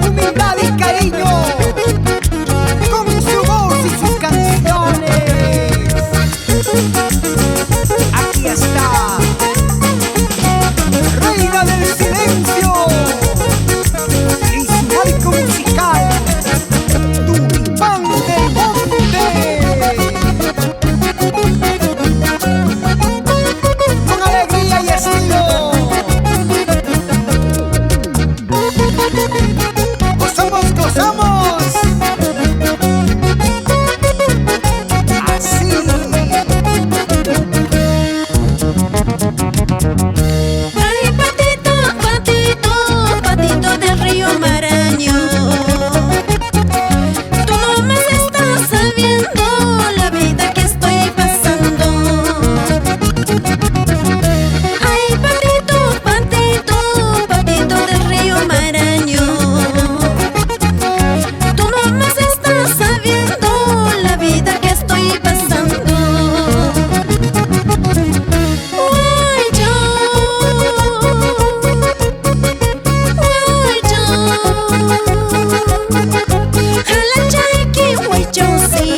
Humildad y cariño, con su voz y sus canciones. Aquí está, reina del silencio y su marco musical, Tulipán del Monte. Con alegría y estilo, gozamos, gozamos. Así. Ay, patito, patito, patito del río Marañón, tú no más estás sabiendo la vida que estoy pasando. Ay, patito, patito, patito del río Marañón, tú no más estás sabiendo la vida que estoy pasando. Guaycho, guaycho, jala chaiki, guaycho, sí.